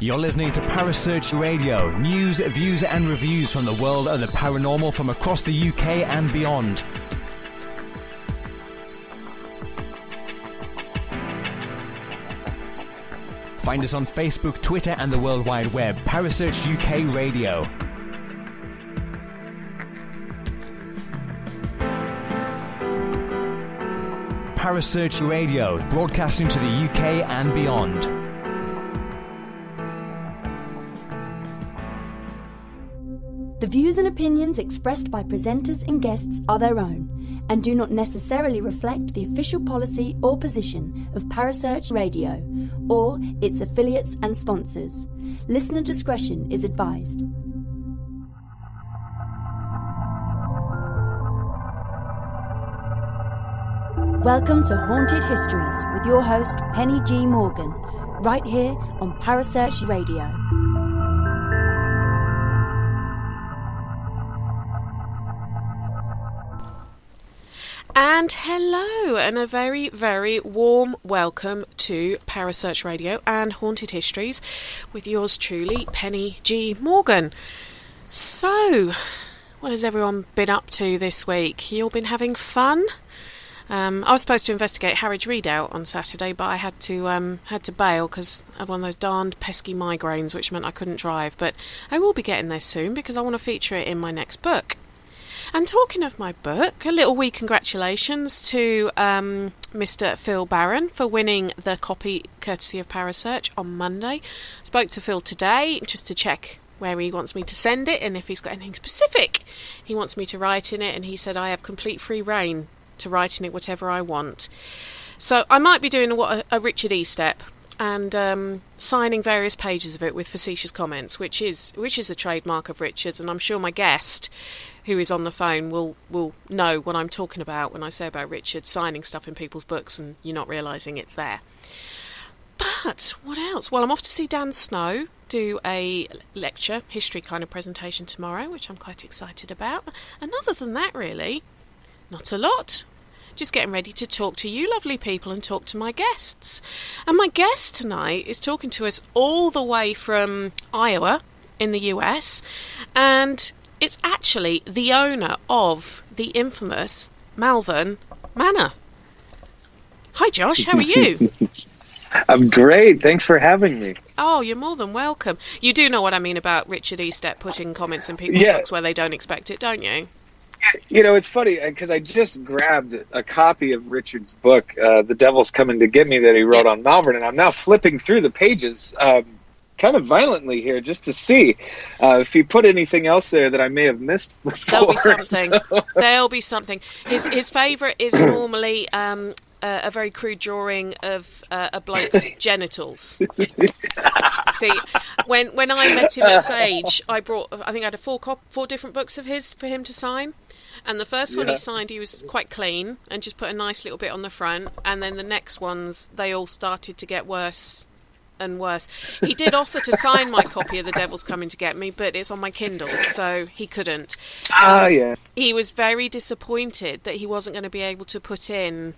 You're listening to Parasearch Radio, news, views and reviews from the world of the paranormal from across the UK and beyond. Find us on Facebook, Twitter and the World Wide Web. Parasearch UK Radio. Parasearch Radio, broadcasting to the UK and beyond. The views and opinions expressed by presenters and guests are their own and do not necessarily reflect the official policy or position of Parasearch Radio or its affiliates and sponsors. Listener discretion is advised. Welcome to Haunted Histories with your host Penny G. Morgan, right here on Parasearch Radio. And hello, and a very, very warm welcome to Parasearch Radio and Haunted Histories with yours truly, Penny G. Morgan. So, what has everyone been up to this week? You all been having fun? I was supposed to investigate Harwich Redoubt on Saturday, but I had to bail because I had one of those darned pesky migraines, which meant I couldn't drive. But I will be getting there soon because I want to feature it in my next book. And talking of my book, a little wee congratulations to Mr. Phil Barron for winning the copy courtesy of Parasearch on Monday. Spoke to Phil today just to check where he wants me to send it and if he's got anything specific he wants me to write in it, and he said I have complete free rein to write in it whatever I want. So I might be doing a Richard E. step and signing various pages of it with facetious comments, which is a trademark of Richard's, and I'm sure my guest who is on the phone will know what I'm talking about when I say about Richard signing stuff in people's books and you're not realising it's there. But what else? Well, I'm off to see Dan Snow do a lecture, history kind of presentation tomorrow, which I'm quite excited about. And other than that, really, not a lot. Just getting ready to talk to you lovely people and talk to my guests. And my guest tonight is talking to us all the way from Iowa in the US, and it's actually the owner of the infamous Malvern Manor. Hi Josh, how are you? I'm great, thanks for having me. Oh, you're more than welcome. You do know what I mean about Richard Eastep putting comments in people's books where they don't expect it, don't you? You know, it's funny, because I just grabbed a copy of Richard's book, The Devil's Coming to Get Me, that he wrote on Malvern, and I'm now flipping through the pages kind of violently here just to see if he put anything else there that I may have missed before. There'll be something. There'll be something. His favourite is normally a very crude drawing of a bloke's genitals. See, when I met him at Sage, I think I had four different books of his for him to sign. And the first one he signed, he was quite clean and just put a nice little bit on the front. And then the next ones, they all started to get worse and worse. He did offer to sign my copy of The Devil's Coming to Get Me, but it's on my Kindle, so he couldn't. He was very disappointed that he wasn't going to be able to put in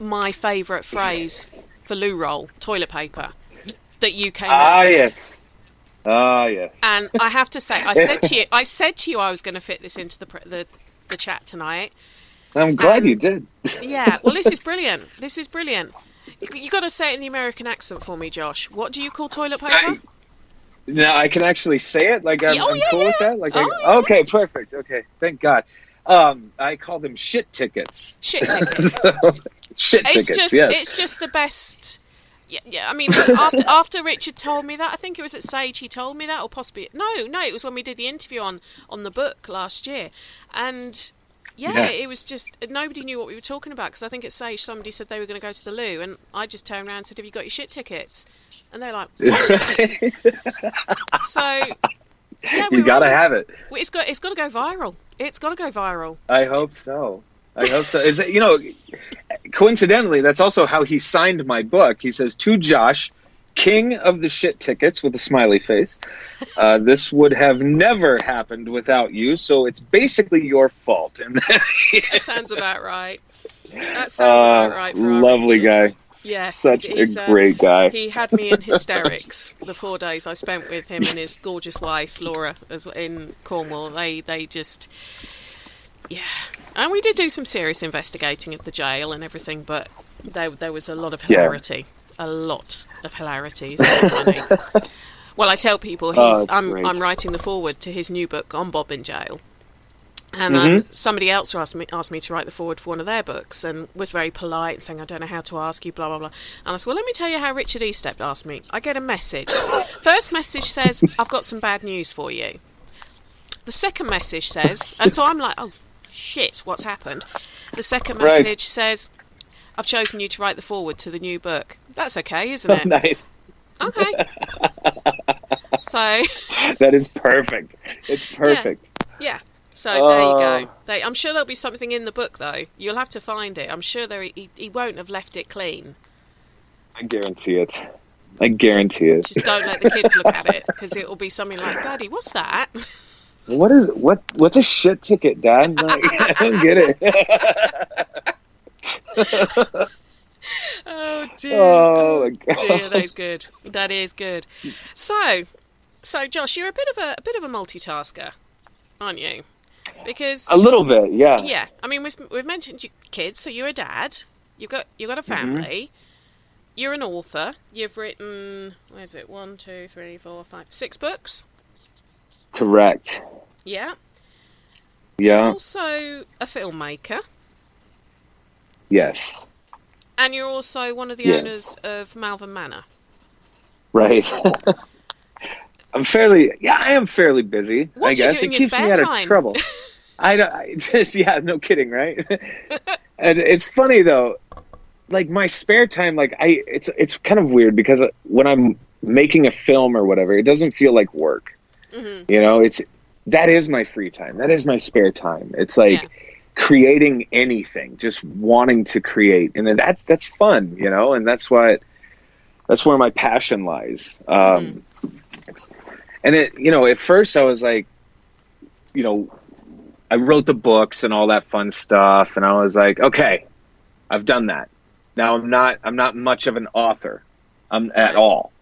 my favourite phrase for loo roll, toilet paper, that you came up with. Yes. Yes. And I have to say, I said to you I was going to fit this into the chat tonight. I'm glad you did. Yeah, well, this is brilliant. You got to say it in the American accent for me, Josh. What do you call toilet paper? Now I can actually say it. Like I'm cool with that. Okay, perfect. Okay, thank God. I call them shit tickets. Shit tickets. It's just the best. Yeah. I mean, after Richard told me that, I think it was at Sage he told me that, or possibly no, it was when we did the interview on the book last year, and. Yeah, it was just, nobody knew what we were talking about, because I think at Sage somebody said they were going to go to the loo, and I just turned around and said, have you got your shit tickets? And they're like, what? So, yeah, you got to have it. It's got to go viral. It's got to go viral. I hope so. Is it, coincidentally, that's also how he signed my book. He says, to Josh, king of the shit tickets with a smiley face. This would have never happened without you, so it's basically your fault. And that sounds about right. That sounds about right for our lovely Richard. guy. Yes, Such a great guy. He had me in hysterics the 4 days I spent with him and his gorgeous wife Laura in Cornwall. They just, yeah, and we did do some serious investigating at the jail and everything, but there was a lot of hilarity. A lot of hilarity. Well, I tell people I'm writing the foreword to his new book on Bob in jail. And somebody else asked me to write the foreword for one of their books and was very polite and saying, I don't know how to ask you, blah, blah, blah. And I said, well, let me tell you how Richard Eastep asked me. I get a message. First message says, I've got some bad news for you. The second message says, and so I'm like, oh, shit, what's happened? The second message says, I've chosen you to write the foreword to the new book. That's okay, isn't it? Nice. Okay. So. That is perfect. It's perfect. Yeah. So there you go. I'm sure there'll be something in the book, though. You'll have to find it. I'm sure he won't have left it clean. I guarantee it. Just don't let the kids look at it, because it will be something like, Daddy, what's that? What's a shit ticket, Dad? Like, I don't get it. Oh dear. Oh my God. Dear, that is good. So Josh, you're a bit of a multitasker, aren't you? Because a little bit, yeah. Yeah, I mean, we've mentioned your kids, so you're a dad. You've got a family. You're an author. You've written, where is it? 1, 2, 3, 4, 5, 6 books. Correct. Yeah. Yeah. You're also a filmmaker. Yes. And you're also one of the owners of Malvern Manor. Right. I am fairly busy. What do you do in your spare time? It keeps me out of trouble. No kidding, right? And it's funny though, like my spare time, like it's kind of weird because when I'm making a film or whatever, it doesn't feel like work. Mm-hmm. You know, that is my free time. That is my spare time. It's like creating anything, just wanting to create, and then that's fun, you know, and that's where my passion lies. And at first I was like, I wrote the books and all that fun stuff, and I was like, okay, I've done that. Now I'm not much of an author, at all.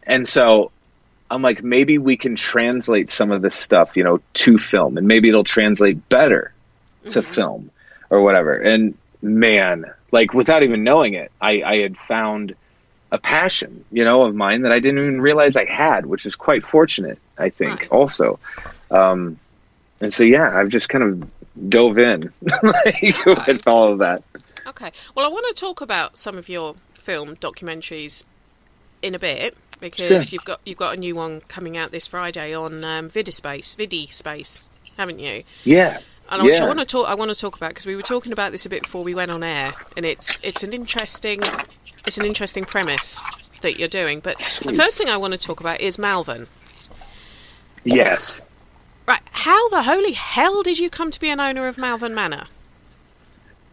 And so I'm like, maybe we can translate some of this stuff, to film, and maybe it'll translate better to film or whatever. And man, like without even knowing it, I had found a passion, of mine that I didn't even realize I had, which is quite fortunate, I think, also. And so, I've just kind of dove in with all of that. Okay. Well, I want to talk about some of your film documentaries in a bit, because you've got a new one coming out this Friday on Vidispace, haven't you? Yeah. And which I want to talk about, because we were talking about this a bit before we went on air, and it's an interesting premise that you're doing. But the first thing I want to talk about is Malvern. Yes. Right. How the holy hell did you come to be an owner of Malvern Manor?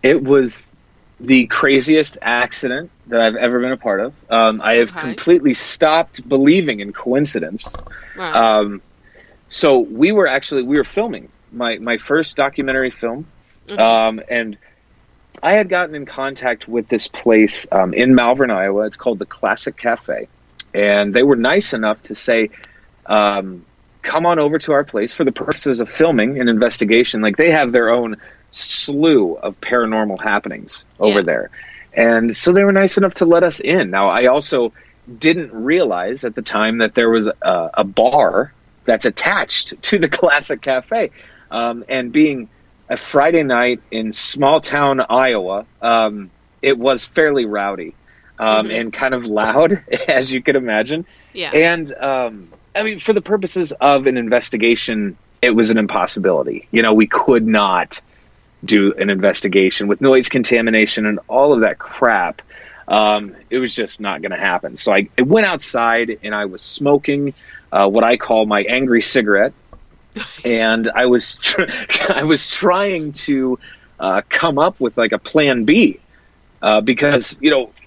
It was the craziest accident that I've ever been a part of. I have completely stopped believing in coincidence. Right. So we were filming my first documentary film, and I had gotten in contact with this place in Malvern, Iowa. It's called the Classic Cafe, and they were nice enough to say, come on over to our place for the purposes of filming an investigation. Like, they have their own slew of paranormal happenings over there. And so they were nice enough to let us in. Now, I also didn't realize at the time that there was a bar that's attached to the Classic Cafe. And being a Friday night in small town Iowa, it was fairly rowdy and kind of loud, as you could imagine. Yeah. And I mean, for the purposes of an investigation, it was an impossibility. We could not do an investigation with noise contamination and all of that crap. It was just not going to happen. So I went outside and I was smoking what I call my angry cigarette. Nice. And I was trying to come up with like a plan B because,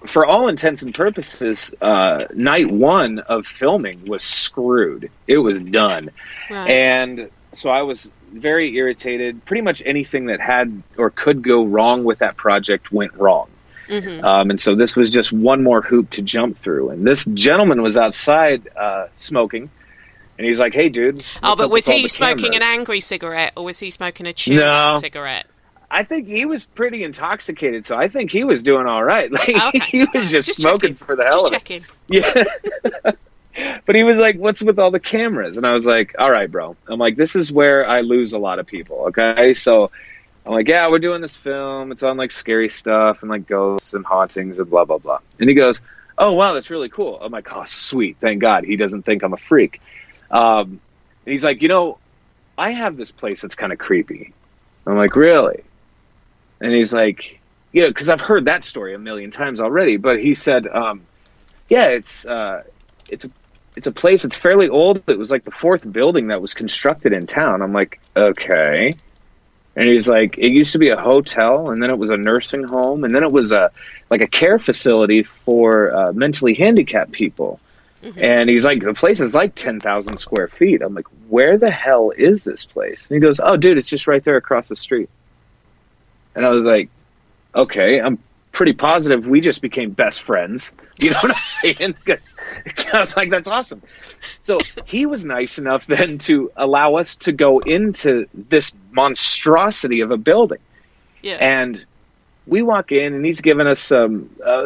for all intents and purposes, night one of filming was screwed. It was done. Right. And so I was very irritated. Pretty much anything that had or could go wrong with that project went wrong. Mm-hmm. And so this was just one more hoop to jump through. And this gentleman was outside smoking. And he was like, "Hey, dude." But was he smoking an angry cigarette, or was he smoking a chewing cigarette? I think he was pretty intoxicated, so I think he was doing all right. Like, okay. He was just smoking checking. for the hell of it. Checking. Yeah. But he was like, "What's with all the cameras?" And I was like, "All right, bro." I'm like, "This is where I lose a lot of people, okay?" So I'm like, "Yeah, we're doing this film. It's on, like, scary stuff and, like, ghosts and hauntings and blah, blah, blah." And he goes, "Oh, wow, that's really cool." I'm like, "Oh, sweet. Thank God he doesn't think I'm a freak." And he's like, "I have this place that's kind of creepy." I'm like, "Really?" And he's like, because I've heard that story a million times already. But he said, "Yeah, it's a place that's fairly old. It was like the fourth building that was constructed in town." I'm like, "Okay." And he's like, "It used to be a hotel, and then it was a nursing home, and then it was a care facility for mentally handicapped people." Mm-hmm. And he's like, "The place is like 10,000 square feet." I'm like, "Where the hell is this place?" And he goes, "Oh, dude, it's just right there across the street." And I was like, "Okay, I'm pretty positive we just became best friends." You know what I'm saying? I was like, "That's awesome." So he was nice enough then to allow us to go into this monstrosity of a building. Yeah. And we walk in, and he's given us a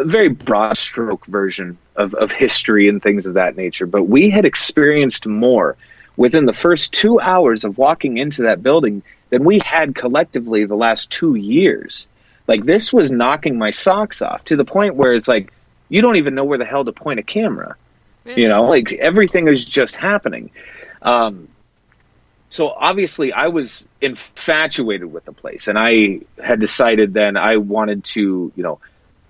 very broad stroke version of history and things of that nature. But we had experienced more within the first 2 hours of walking into that building than we had collectively the last 2 years. Like, this was knocking my socks off to the point where it's like, you don't even know where the hell to point a camera. Really? Like, everything is just happening. So obviously I was infatuated with the place, and I had decided then I wanted to,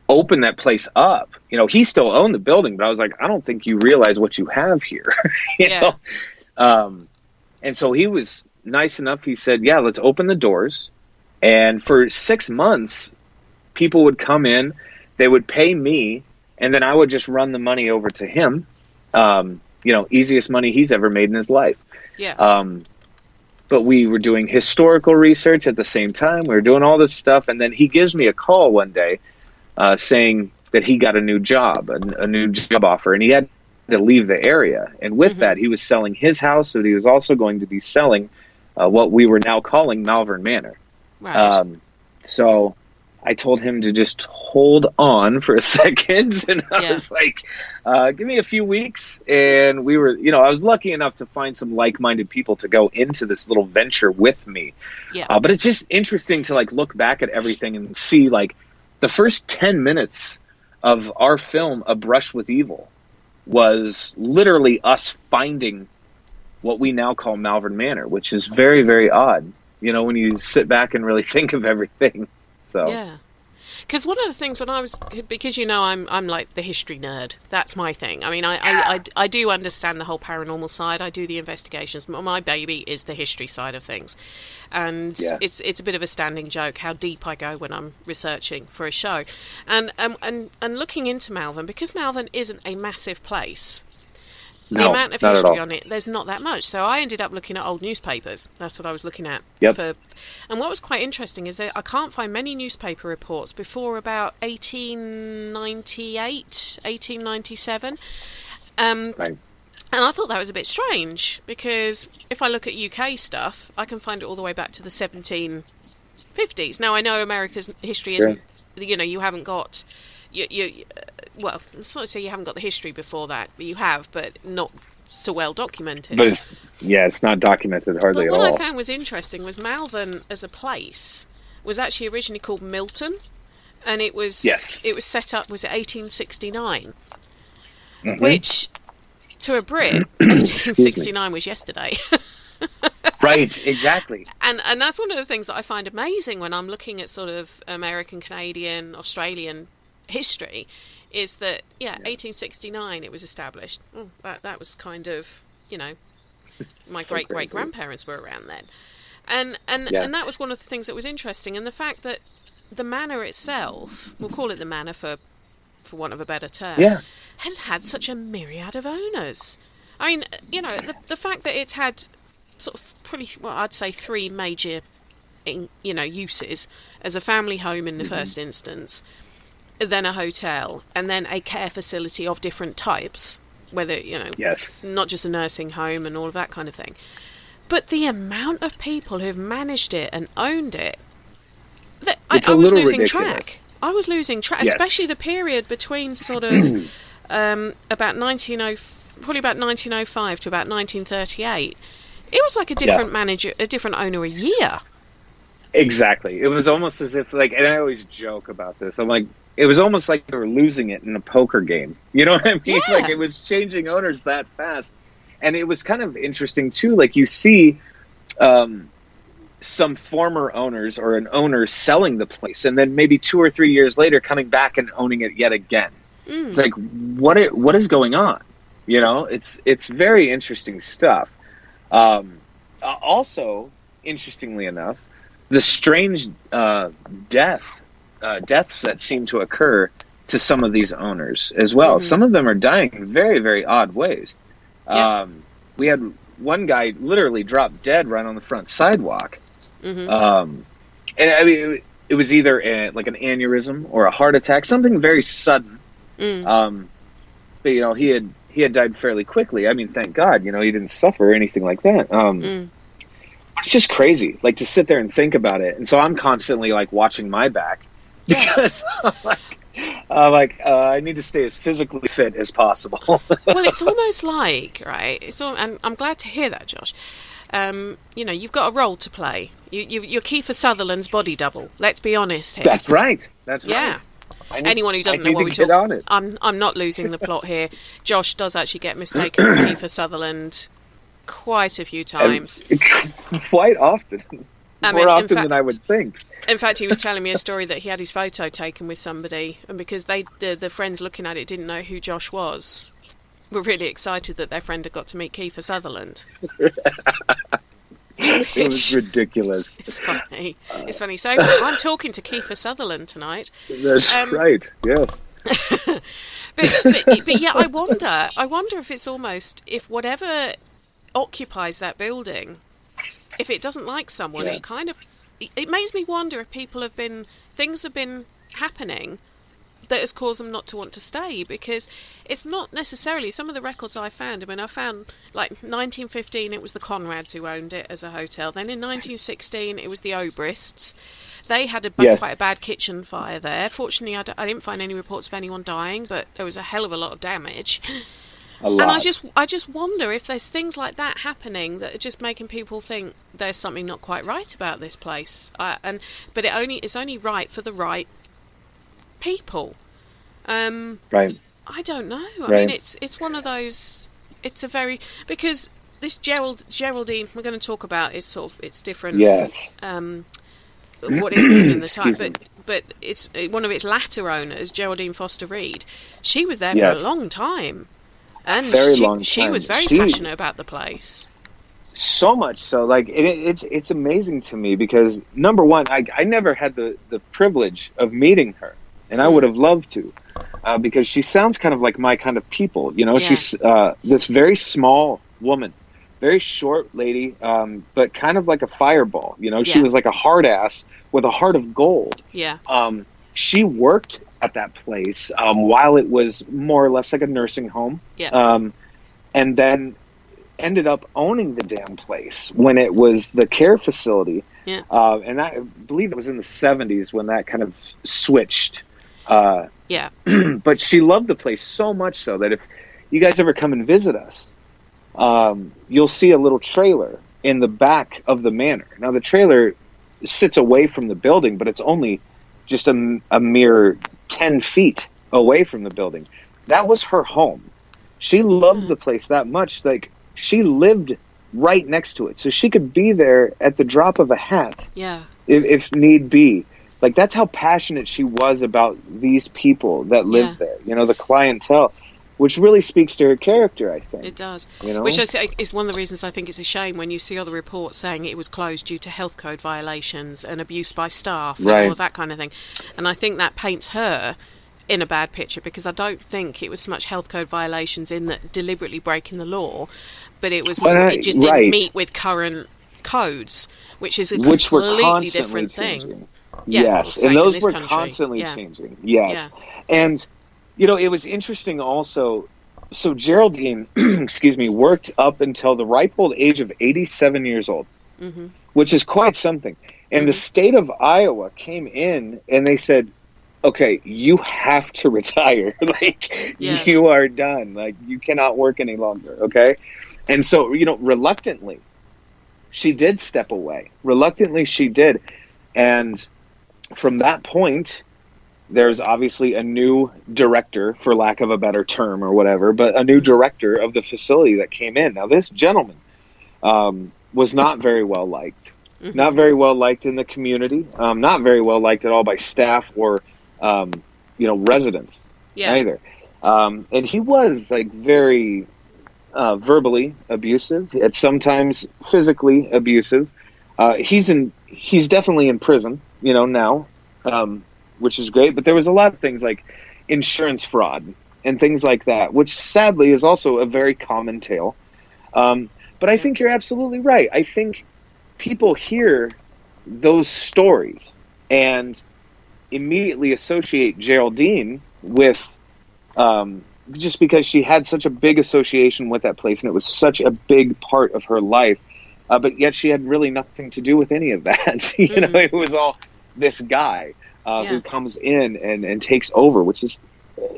open that place up. He still owned the building, but I was like, I don't think you realize what you have here. you know? And so he was nice enough. He said, "Yeah, let's open the doors." And for 6 months, people would come in, they would pay me, and then I would just run the money over to him. Easiest money he's ever made in his life. Yeah. But we were doing historical research at the same time. We were doing all this stuff. And then he gives me a call one day saying that he got a new job, a new job offer, and he had to leave the area. And with that, he was selling his house, but he was also going to be selling what we were now calling Malvern Manor. Right. So I told him to just hold on for a second, and I was like, give me a few weeks. And we were, I was lucky enough to find some like-minded people to go into this little venture with me. Yeah. But it's just interesting to look back at everything and see the first 10 minutes of our film, A Brush with Evil, was literally us finding what we now call Malvern Manor, which is very, very odd, when you sit back and really think of everything. So. Yeah. Because one of the things because I'm like the history nerd. That's my thing. I mean, I do understand the whole paranormal side. I do the investigations. My baby is the history side of things, and it's a bit of a standing joke how deep I go when I'm researching for a show, and looking into Malvern, because Malvern isn't a massive place. The amount of history on it, there's not that much. So I ended up looking at old newspapers. That's what I was looking at. Yep. And what was quite interesting is that I can't find many newspaper reports before about 1898, 1897. Right. And I thought that was a bit strange, because if I look at UK stuff, I can find it all the way back to the 1750s. Now, I know America's history isn't, you haven't got... well, it's not to say you haven't got the history before that, but you have, but not so well documented. But it's not documented hardly at all. What I found was interesting was Malvern as a place was actually originally called Milton, and it was set up, was it 1869? Mm-hmm. Which, to a Brit, 1869 was yesterday. Right, exactly. And that's one of the things that I find amazing when I'm looking at sort of American, Canadian, Australian history, is that 1869 it was established. That was kind of, my great grandparents were around then, and that was one of the things that was interesting. And the fact that the manor itself, we'll call it the manor for want of a better term, has had such a myriad of owners. I mean, you know, the fact that it's had sort of pretty, well, I'd say 3 major, uses, as a family home in the first instance, then a hotel, and then a care facility of different types, whether, not just a nursing home and all of that kind of thing. But the amount of people who've managed it and owned it, I was losing track. I was losing track, especially the period between sort of about 1905 to about 1938. It was like a different manager, a different owner a year. Exactly. It was almost as if, like, and I always joke about this. I'm like, it was almost like they were losing it in a poker game. You know what I mean? Yeah. Like, it was changing owners that fast. And it was kind of interesting, too. Like, you see some former owners or an owner selling the place, and then maybe 2 or 3 years later coming back and owning it yet again. It's like, what is going on? You know, it's very interesting stuff. Also, interestingly enough, the strange deaths that seem to occur to some of these owners as well. Some of them are dying in very, very odd ways. We had one guy literally drop dead right on the front sidewalk. And I mean, it was either like an aneurysm or a heart attack, something very sudden. But you know, he had died fairly quickly. I mean, thank God, you know, he didn't suffer or anything like that. It's just crazy, like, to sit there and think about it. And so I'm constantly, like, watching my back because I need to stay as physically fit as possible. Well, it's almost like, right? And I'm glad to hear that, Josh. You know, you've got a role to play. You're Kiefer Sutherland's body double. Let's be honest here. That's right. Yeah. Anyone who doesn't know what we're talking about, I'm not losing the plot here. Josh does actually get mistaken for Kiefer Sutherland quite a few times. Quite often. More often than I would think. In fact, he was telling me a story that he had his photo taken with somebody, and because the friends looking at it didn't know who Josh was, were really excited that their friend had got to meet Kiefer Sutherland. It was ridiculous. It's funny. So I'm talking to Kiefer Sutherland tonight. That's right. Yes. but yeah, I wonder if it's almost, if whatever occupies that building, if it doesn't like someone, it makes me wonder if things have been happening that has caused them not to want to stay, because it's not necessarily, some of the records I found, like 1915 it was the Conrads who owned it as a hotel, then in 1916 it was the Obrists. They had quite a bad kitchen fire there. Fortunately, I didn't find any reports of anyone dying, but there was a hell of a lot of damage. A lot. And I just wonder if there's things like that happening that are just making people think there's something not quite right about this place. But it's only right for the right people. Right. I don't know. Right. I mean, it's one of those. It's a very, because this Geraldine we're going to talk about is sort of, it's different. Yes. What it's been in the time, but it's one of its latter owners, Geraldine Foster Reed. She was there for a long time. And she was very passionate about the place. So much so, like, it's amazing to me because, number one, I never had the privilege of meeting her, and I would have loved to, because she sounds kind of like my kind of people. You know, she's this very small woman, very short lady, but kind of like a fireball. You know, she was like a hard ass with a heart of gold. Yeah. She worked at that place while it was more or less like a nursing home. Yeah. And then ended up owning the damn place when it was the care facility. Yeah. And I believe it was in the 70s when that kind of switched. But she loved the place so much so that if you guys ever come and visit us, you'll see a little trailer in the back of the manor. Now, the trailer sits away from the building, but it's only just a mere 10 feet away from the building. That was her home. She loved the place that much. Like, she lived right next to it, so she could be there at the drop of a hat. Yeah. If need be. Like, that's how passionate she was about these people that lived there. You know, the clientele. which really speaks to her character, I think. It does. You know? Which is one of the reasons I think it's a shame when you see other reports saying it was closed due to health code violations and abuse by staff and all that kind of thing. And I think that paints her in a bad picture, because I don't think it was so much health code violations in that deliberately breaking the law, but it was it just didn't meet with current codes, which is a completely different thing. Yeah, yes, and those were constantly changing. Yes. Yeah. And, you know, it was interesting also. So Geraldine, excuse me, worked up until the ripe old age of 87 years old, which is quite something. And the state of Iowa came in and they said, okay, you have to retire. Like, you are done. Like, you cannot work any longer, okay? And so, you know, reluctantly, she did step away. Reluctantly, she did. And from that point, there's obviously a new director, for lack of a better term or whatever, but a new director of the facility that came in. Now, this gentleman was not very well liked. Not very well liked in the community. Not very well liked at all by staff or you know, residents either. And he was like very verbally abusive, at sometimes physically abusive. He's definitely in prison, you know, now, which is great. But there was a lot of things like insurance fraud and things like that, which sadly is also a very common tale. But I think you're absolutely right. I think people hear those stories and immediately associate Geraldine with just because she had such a big association with that place and it was such a big part of her life, but yet she had really nothing to do with any of that. You know, it was all this guy who comes in and takes over, which is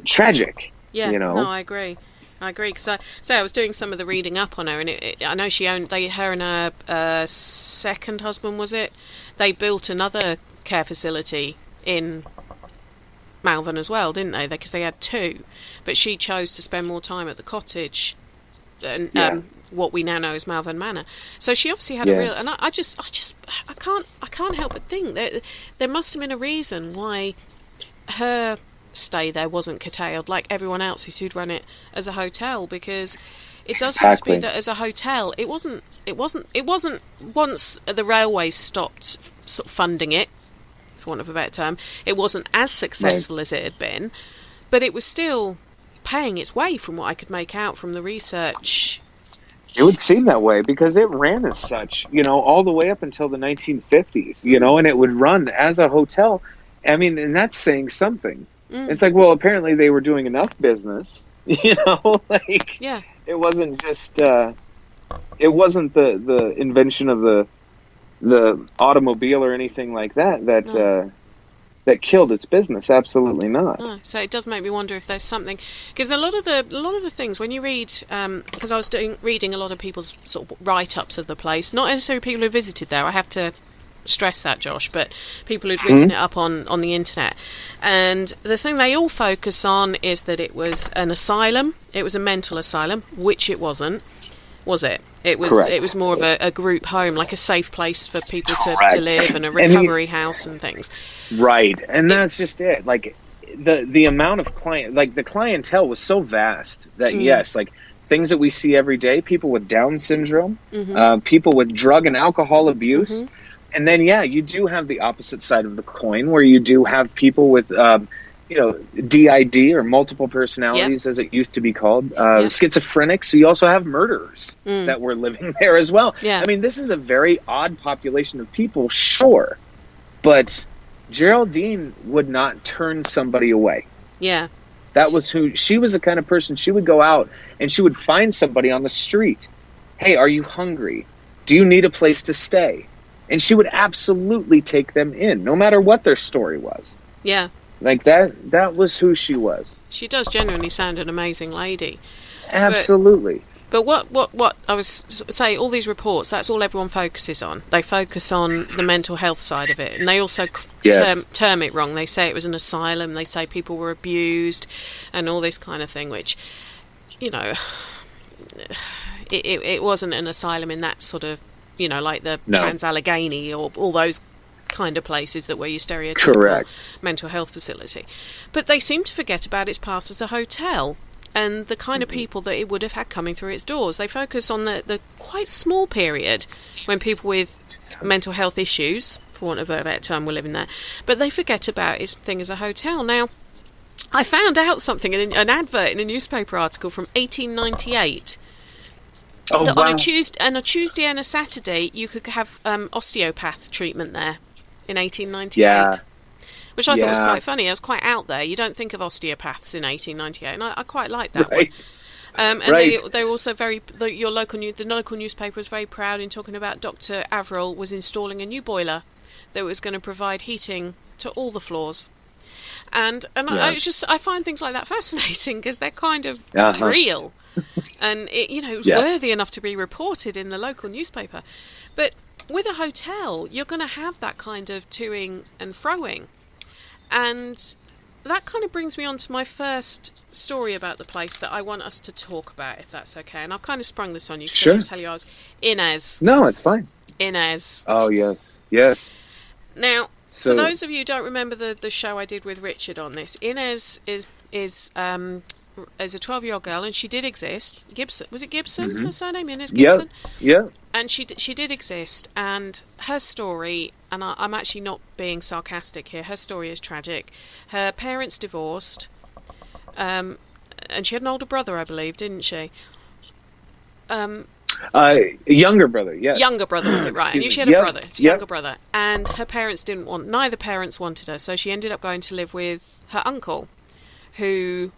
tragic. You know? No, I agree because I was doing some of the reading up on her, and I know she owned. Her and her second husband, was it? They built another care facility in Malvern as well, didn't they? Because they had two, but she chose to spend more time at the cottage, and what we now know as Malvern Manor. So she obviously had a real. And I can't help but think that there must have been a reason why her stay there wasn't curtailed like everyone else who'd run it as a hotel, because it does seem to be that as a hotel it wasn't once the railways stopped sort of funding it, for want of a better term, it wasn't as successful as it had been, but it was still paying its way from what I could make out from the research. It would seem that way because it ran as such, you know, all the way up until the 1950s, you know, and it would run as a hotel. I mean, and that's saying something. It's like, well, apparently they were doing enough business, you know, like it wasn't just, it wasn't the invention of the automobile or anything like that that killed its business. Absolutely not. No. So it does make me wonder if there's something, because a lot of the things when you read, because I was reading a lot of people's sort of write-ups of the place, not necessarily people who visited there, I have to stress that, Josh, but people who'd written it up on the internet, and the thing they all focus on is that it was an asylum. It was a mental asylum, which it wasn't, was it? It was. Correct. It was more of a group home, like a safe place for people to live, and a recovery house and things. Right, and that's just it. Like the amount of the clientele was so vast that yes, like things that we see every day, people with Down syndrome, people with drug and alcohol abuse. And then, you do have the opposite side of the coin where you do have people with, you know, DID or multiple personalities, as it used to be called, schizophrenics. So you also have murderers that were living there as well. I mean, this is a very odd population of people, sure. But Geraldine would not turn somebody away. That was who she was, the kind of person. She would go out and she would find somebody on the street. Hey, are you hungry? Do you need a place to stay? And she would absolutely take them in, no matter what their story was. Like that was who she was. She does genuinely sound an amazing lady. Absolutely. But what I was say, all these reports, that's all everyone focuses on. They focus on the mental health side of it, and they also term it wrong. They say it was an asylum. They say people were abused, and all this kind of thing. Which, you know, it wasn't an asylum in that sort of, you know, like the Trans-Allegheny or all those kind of places that were your stereotypical mental health facility. But they seem to forget about its past as a hotel. and the kind of people that it would have had coming through its doors. They focus on the quite small period when people with mental health issues, for want of a better term, were living there, but they forget about its thing as a hotel. Now, I found out something in an advert in a newspaper article from 1898. That wow. on a Tuesday and a Saturday, you could have osteopath treatment there in 1898. Yeah. Which I thought was quite funny. It was quite out there. You don't think of osteopaths in 1898, and I quite like that one. And they were also the local newspaper was very proud in talking about Dr. Averill was installing a new boiler that was going to provide heating to all the floors. And I find things like that fascinating because they're kind of real, and it was worthy enough to be reported in the local newspaper. But with a hotel, you're going to have that kind of toing and froing, and that kind of brings me on to my first story about the place that I want us to talk about, if that's okay. And I've kind of sprung this on you. Sure. To tell you I was Inez. No, it's fine. Inez. Oh yes. Now, for those of you who don't remember the show I did with Richard on this, Inez is a 12-year-old girl, and she did exist. Gibson, was it Gibson? Mm-hmm. Her surname, Inez Gibson. Yeah. And she did exist, and her story, and I'm actually not being sarcastic here. Her story is tragic. Her parents divorced, and she had an older brother, I believe, didn't she? Younger brother, yes. Younger brother, was it right? I knew she had a brother, younger brother. And her parents neither parents wanted her, so she ended up going to live with her uncle, who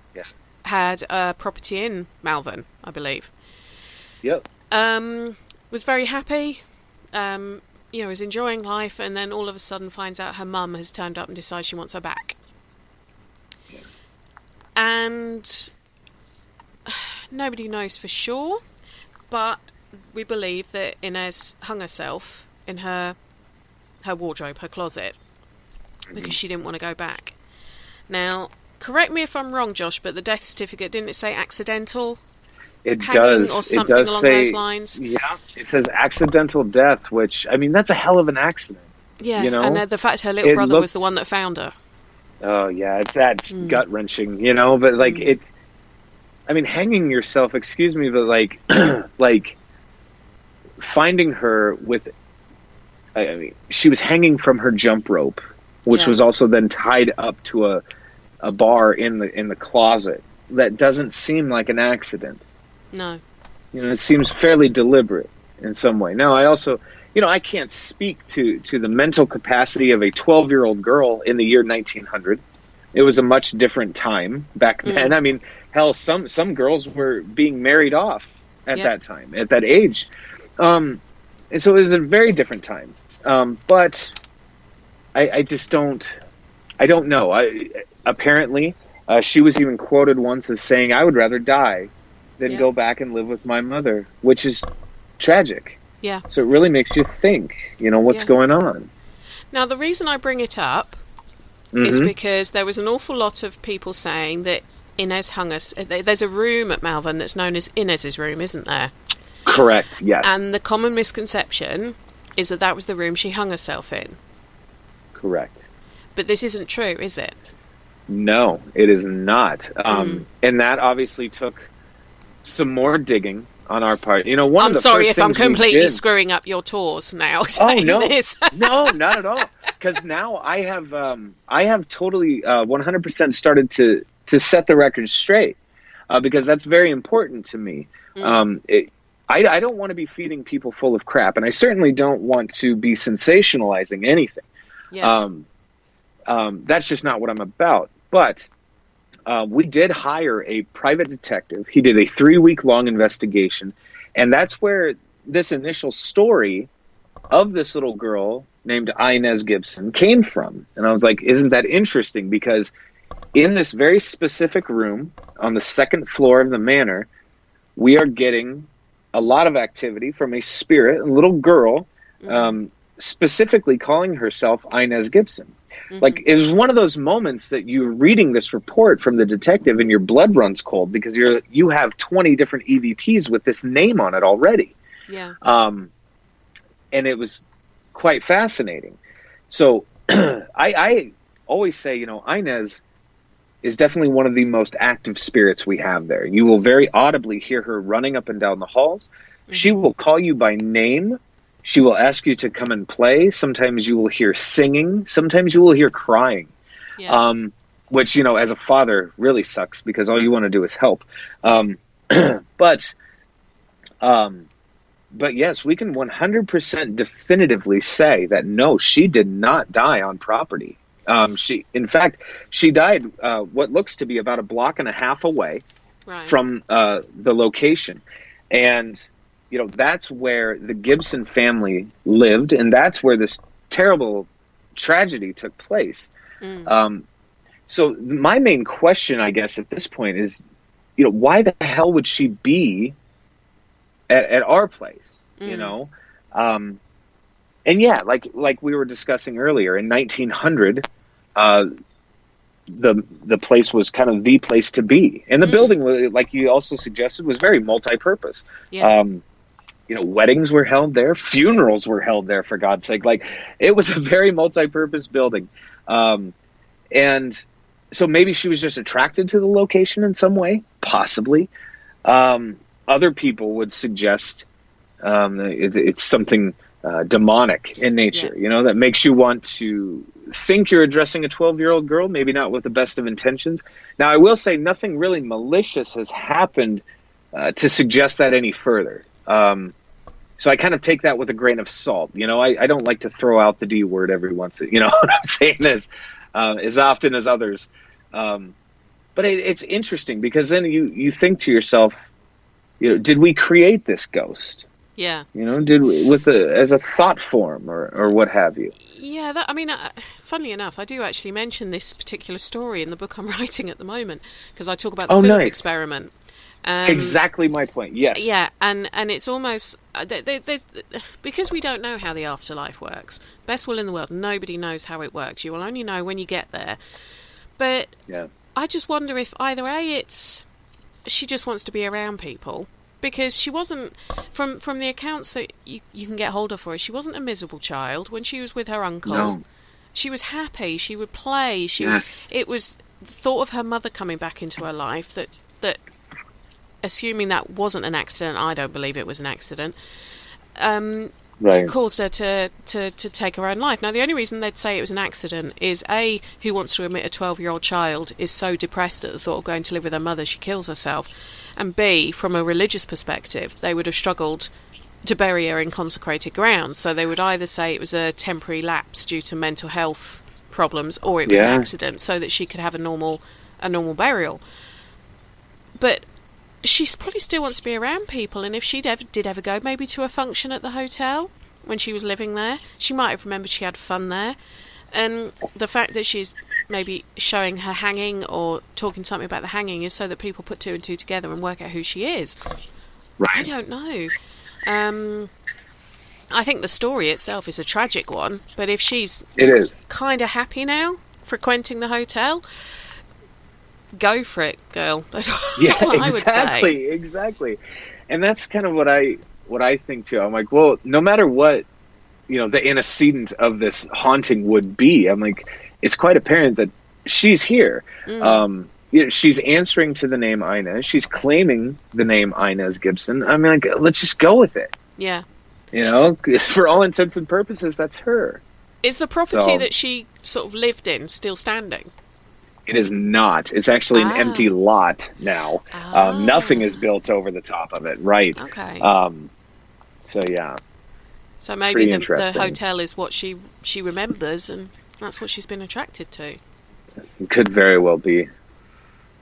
had a property in Malvern, I believe. Yep. Was very happy, was enjoying life, and then all of a sudden finds out her mum has turned up and decides she wants her back. Yeah. And nobody knows for sure, but we believe that Inez hung herself in her wardrobe, her closet, because she didn't want to go back. Now, correct me if I'm wrong, Josh, but the death certificate, didn't it say accidental? It does. Or something along those lines? Yeah, it says accidental death, which, I mean, that's a hell of an accident. Yeah, and the fact her little brother was the one that found her. Oh, yeah, that's gut-wrenching, but, hanging yourself, excuse me, but, finding her with, she was hanging from her jump rope, which was also then tied up to a bar in the closet. That doesn't seem like an accident. No. It seems fairly deliberate in some way. Now, I also, I can't speak to the mental capacity of a 12-year-old girl in the year 1900. It was a much different time back then. I mean, hell, some girls were being married off at that time, at that age. And so it was a very different time. But I just don't know. Apparently, she was even quoted once as saying, "I would rather die than go back and live with my mother," which is tragic. Yeah. So it really makes you think, what's going on. Now, the reason I bring it up is because there was an awful lot of people saying that Inez hung us. There's a room at Malvern that's known as Inez's room, isn't there? Correct, yes. And the common misconception is that was the room she hung herself in. Correct. But this isn't true, is it? No, it is not. And that obviously took some more digging on our part. I'm sorry if I'm completely screwing up your tours now. Oh, no. This. No, not at all. Because now I have totally 100% started to set the record straight, because that's very important to me. I don't want to be feeding people full of crap, and I certainly don't want to be sensationalizing anything. Yeah. That's just not what I'm about. But we did hire a private detective. He did a 3-week-long investigation, and that's where this initial story of this little girl named Inez Gibson came from. And I was like, isn't that interesting? Because in this very specific room on the second floor of the Manor, we are getting a lot of activity from a spirit, a little girl, specifically calling herself Inez Gibson. Like, it was one of those moments that you're reading this report from the detective and your blood runs cold because you have 20 different EVPs with this name on it already. Yeah. And it was quite fascinating. So I always say, Inez is definitely one of the most active spirits we have there. You will very audibly hear her running up and down the halls. She will call you by name. She will ask you to come and play. Sometimes you will hear singing. Sometimes you will hear crying. Yeah. Which, as a father really sucks because all you want to do is help. But yes, we can 100% definitively say that no, she did not die on property. In fact, she died what looks to be about a block and a half away from the location. And, that's where the Gibson family lived, and that's where this terrible tragedy took place. So my main question, I guess, at this point is, why the hell would she be at our place, And yeah, like we were discussing earlier, in 1900, the place was kind of the place to be. And the building, like you also suggested, was very multi-purpose. Yeah. Weddings were held there, funerals were held there, for God's sake. Like, it was a very multi-purpose building. And so maybe she was just attracted to the location in some way, possibly. Other people would suggest it's something demonic in nature, that makes you want to think you're addressing a 12-year-old girl, maybe not with the best of intentions. Now, I will say nothing really malicious has happened to suggest that any further. So I kind of take that with a grain of salt. I don't like to throw out the D word every once. What I'm saying is, as often as others. But it's interesting because then you think to yourself, did we create this ghost? Yeah. Did we, as a thought form or what have you? Yeah, funnily enough, I do actually mention this particular story in the book I'm writing at the moment, because I talk about the Philip experiment. Exactly my point, yes. Yeah, and it's almost... there's, because we don't know how the afterlife works, best will in the world, nobody knows how it works. You will only know when you get there. But I just wonder if either A, she just wants to be around people, because she wasn't, from the accounts that you can get hold of for her, she wasn't a miserable child. When she was with her uncle, no. She was happy, she would play, it was the thought of her mother coming back into her life that assuming that wasn't an accident, I don't believe it was an accident, caused her to take her own life. Now, the only reason they'd say it was an accident is A, who wants to admit a 12-year-old child is so depressed at the thought of going to live with her mother she kills herself, and B, from a religious perspective, they would have struggled to bury her in consecrated ground, so they would either say it was a temporary lapse due to mental health problems, or it was an accident, so that she could have a normal burial. But she probably still wants to be around people, and if she did ever go maybe to a function at the hotel when she was living there, she might have remembered she had fun there. And the fact that she's maybe showing her hanging or talking something about the hanging is so that people put two and two together and work out who she is. Right. I don't know. I think the story itself is a tragic one, but if she's kind of happy now frequenting the hotel, go for it, girl. That's what I would say. Exactly. And that's kind of what I think too. I'm like, well, no matter what, the antecedent of this haunting would be, I'm like, it's quite apparent that she's here. She's answering to the name Inez. She's claiming the name Inez Gibson. I mean, like, let's just go with it. Yeah. For all intents and purposes, that's her. Is the property that she sort of lived in still standing? It is not. It's actually an empty lot now. Nothing is built over the top of it. Right. Okay. So, yeah. So maybe the hotel is what she remembers, and that's what she's been attracted to. It could very well be.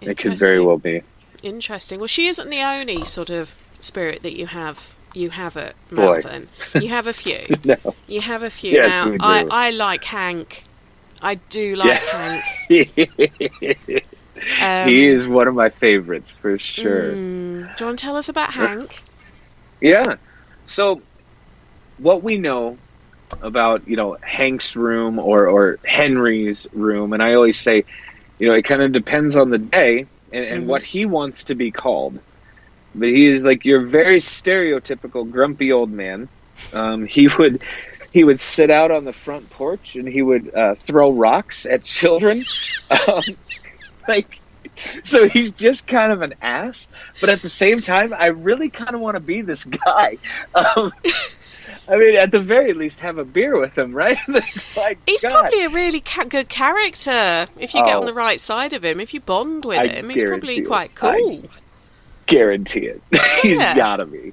It could very well be. Interesting. Well, she isn't the only sort of spirit that you have at Malvern. You have a few. No. You have a few. Yes, now, we do. I like Hank. I do like Hank. He is one of my favorites, for sure. Do you want to tell us about Hank? Yeah. So, what we know about, Hank's room or Henry's room, and I always say, it kind of depends on the day and what he wants to be called. But he is like your very stereotypical grumpy old man. He would sit out on the front porch and he would throw rocks at children. Like, so he's just kind of an ass, but at the same time, I really kind of want to be this guy. I mean, at the very least, have a beer with him, right? Like, he's God. probably a really good character if you get on the right side of him. If you bond with him, he's probably quite cool. I guarantee it. He's gotta be.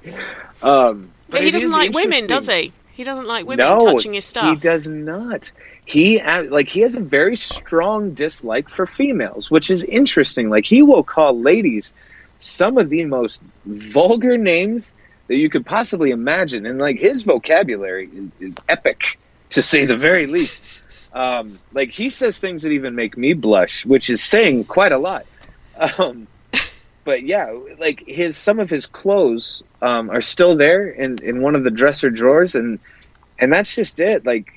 But he doesn't like women, does he? He doesn't like women touching his stuff. He does not. He has a very strong dislike for females, which is interesting. Like, he will call ladies some of the most vulgar names that you could possibly imagine, and like, his vocabulary is epic, to say the very least. Like, he says things that even make me blush, which is saying quite a lot. But yeah, like, some of his clothes are still there in one of the dresser drawers, and that's just it. Like,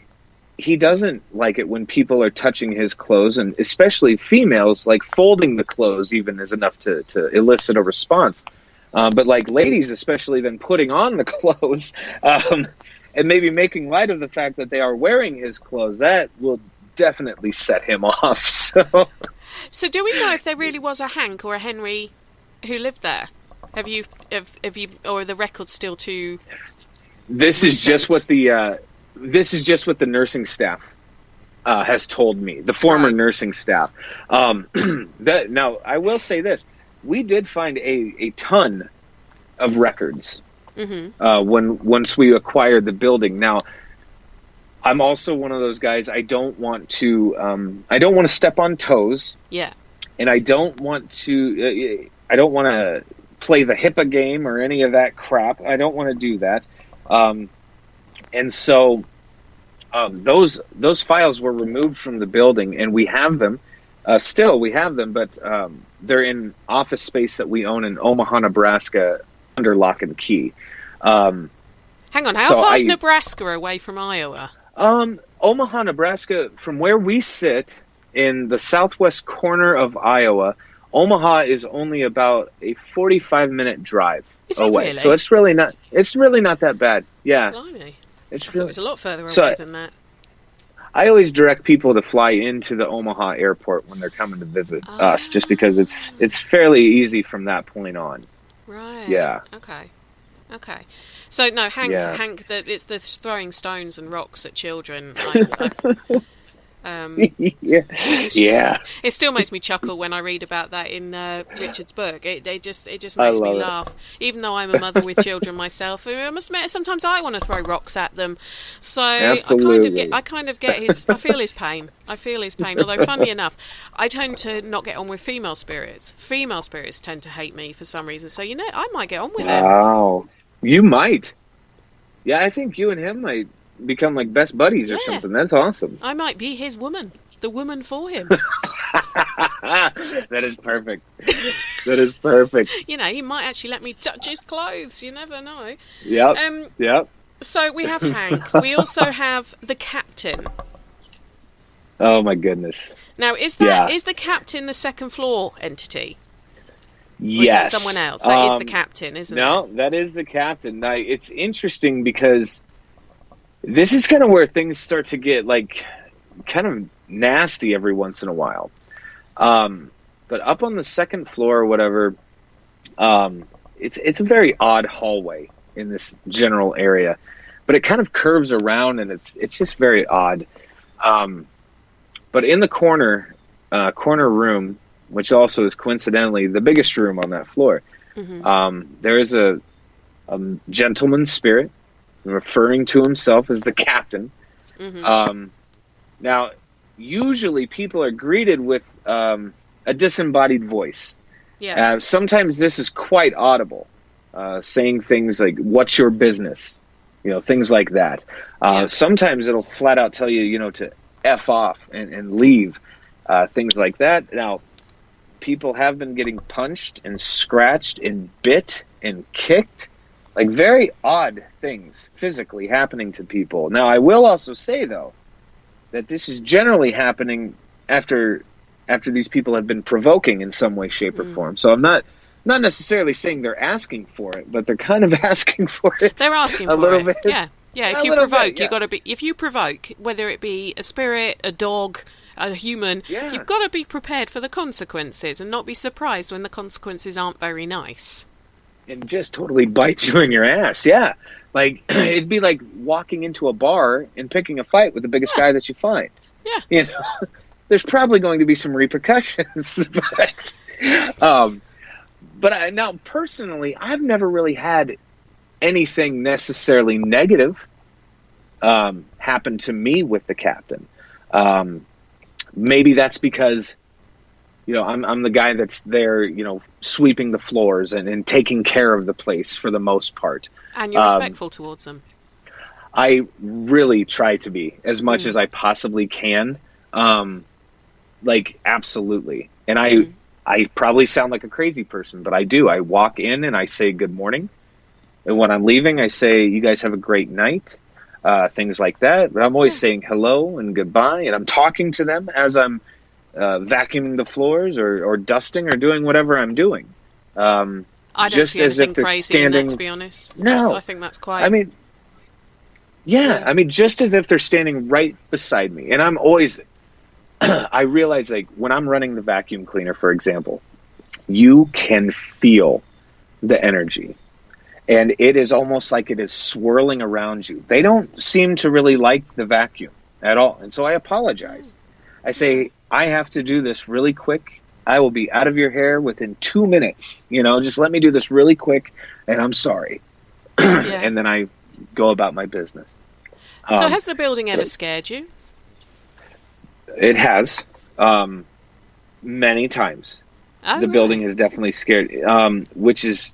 he doesn't like it when people are touching his clothes, and especially females. Like, folding the clothes even is enough to elicit a response. But like, ladies, especially, then putting on the clothes and maybe making light of the fact that they are wearing his clothes, that will definitely set him off. So do we know if there really was a Hank or a Henry who lived there? Have you, or are the records still too? This is just what the nursing staff has told me. The former nursing staff. Now, I will say this. We did find a ton of records once we acquired the building. Now, I'm also one of those guys. I don't want to step on toes. Yeah. And I don't want to play the HIPAA game or any of that crap. I don't want to do that. And so those files were removed from the building, and we have them. Still, we have them, but they're in office space that we own in Omaha, Nebraska, under lock and key. Hang on, how far is Nebraska away from Iowa? Omaha, Nebraska, from where we sit in the southwest corner of Iowa, Omaha is only about a 45-minute drive away. Really? So it's really not that bad. Yeah. Blimey. I thought it was a lot further away than that. I always direct people to fly into the Omaha airport when they're coming to visit us, just because it's fairly easy from that point on. Right. Yeah. Okay. So no, Hank. It's the throwing stones and rocks at children. Yeah. It still makes me chuckle when I read about that in Richard's book. It just makes me laugh. Even though I'm a mother with children myself, I must admit sometimes I want to throw rocks at them. So Absolutely. I kind of get his. I feel his pain. Although funny enough, I tend to not get on with female spirits. Female spirits tend to hate me for some reason. So I might get on with it. Wow, you might. Yeah, I think you and him might become like best buddies or something. That's awesome. I might be his woman, the woman for him. That is perfect. That is perfect. He might actually let me touch his clothes. You never know. Yep. Yep. So we have Hank. We also have the captain. Oh my goodness. Now, is the captain the second floor entity? Yes. Or is that someone else? That is the captain, isn't it? No, that is the captain. Now, it's interesting because this is kind of where things start to get like kind of nasty every once in a while. But up on the second floor or whatever, it's a very odd hallway in this general area, but it kind of curves around and it's just very odd. But in the corner room, which also is coincidentally the biggest room on that floor, there is a gentleman spirit referring to himself as the captain. Now, usually people are greeted with a disembodied voice. Yeah. Sometimes this is quite audible, saying things like, "What's your business?" Things like that. Sometimes it'll flat out tell you, to F off and leave, things like that. Now, people have been getting punched and scratched and bit and kicked. Like, very odd things physically happening to people. Now, I will also say, though, that this is generally happening after these people have been provoking in some way, shape, or form. So I'm not necessarily saying they're asking for it, but they're kind of asking for it. They're asking for it. A little bit. Yeah. If you provoke, you got to be. If you provoke, whether it be a spirit, a dog, a human, you've got to be prepared for the consequences and not be surprised when the consequences aren't very nice. And just totally bites you in your ass, yeah. Like, it'd be like walking into a bar and picking a fight with the biggest guy that you find. Yeah. You know, there's probably going to be some repercussions. But now, personally, I've never really had anything necessarily negative happen to me with the captain. Maybe that's because, you know, I'm the guy that's there, you know, sweeping the floors and taking care of the place for the most part. And you're respectful towards them. I really try to be as much as I possibly can. Like, absolutely. And I probably sound like a crazy person, but I do. I walk in and I say good morning. And when I'm leaving, I say, you guys have a great night. Things like that. But I'm always saying hello and goodbye. And I'm talking to them as I'm vacuuming the floors or dusting or doing whatever I'm doing. I don't just see as anything if they're crazy standing, in that, to be honest. No. I think that's quite... I mean, yeah, I mean, just as if they're standing right beside me. And I'm always... I realize, like, when I'm running the vacuum cleaner, for example, you can feel the energy. And it is almost like it is swirling around you. They don't seem to really like the vacuum at all. And so I apologize. I say, I have to do this really quick. I will be out of your hair within 2 minutes. You know, just let me do this really quick, and I'm sorry. And then I go about my business. So has the building ever scared you? It has. Many times. The building has definitely scared, which is,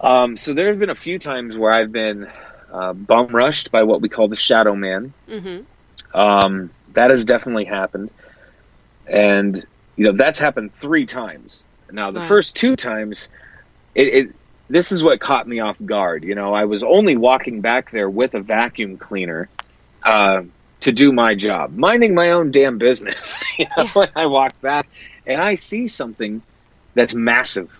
so there have been a few times where I've been bum rushed by what we call the shadow man. Mm-hmm. That has definitely happened. And, you know, that's happened 3 times. Now, the first 2 times, this is what caught me off guard. You know, I was only walking back there with a vacuum cleaner to do my job, minding my own damn business. You know, when I walk back and I see something that's massive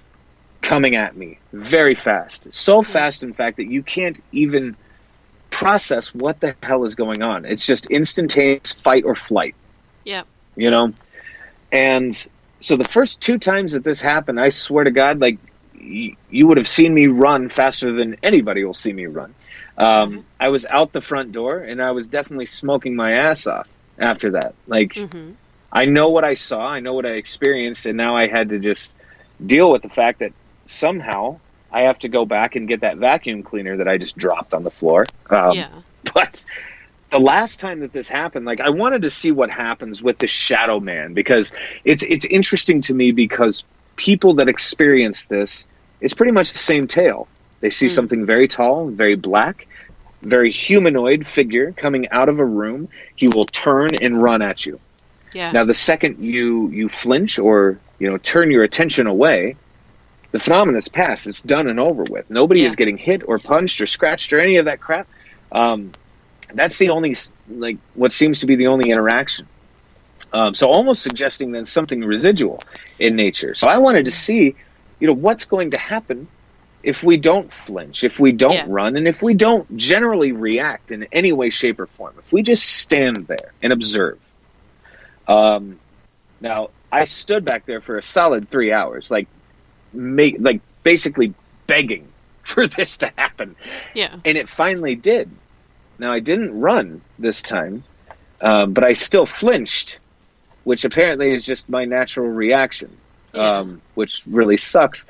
coming at me very fast. So fast, in fact, that you can't even process what the hell is going on. It's just instantaneous fight or flight. Yeah. You know? And so the first 2 times that this happened, I swear to God, like, you would have seen me run faster than anybody will see me run. I was out the front door, and I was definitely smoking my ass off after that. Like, I know what I saw, I know what I experienced, and now I had to just deal with the fact that somehow I have to go back and get that vacuum cleaner that I just dropped on the floor. But the last time that this happened, like, I wanted to see what happens with the shadow man, because it's interesting to me, because people that experience this, it's pretty much the same tale. They see something very tall, very black, very humanoid figure coming out of a room. He will turn and run at you. Yeah. Now, the second you flinch or, you know, turn your attention away, the phenomenon is past. It's done and over with. Nobody is getting hit or punched or scratched or any of that crap. That's the only, like, what seems to be the only interaction. So almost suggesting then something residual in nature. So I wanted to see, you know, what's going to happen if we don't flinch, if we don't run, and if we don't generally react in any way, shape, or form. If we just stand there and observe. Now, I stood back there for a solid 3 hours, like basically begging for this to happen. Yeah. And it finally did. Now, I didn't run this time, but I still flinched, which apparently is just my natural reaction, which really sucks.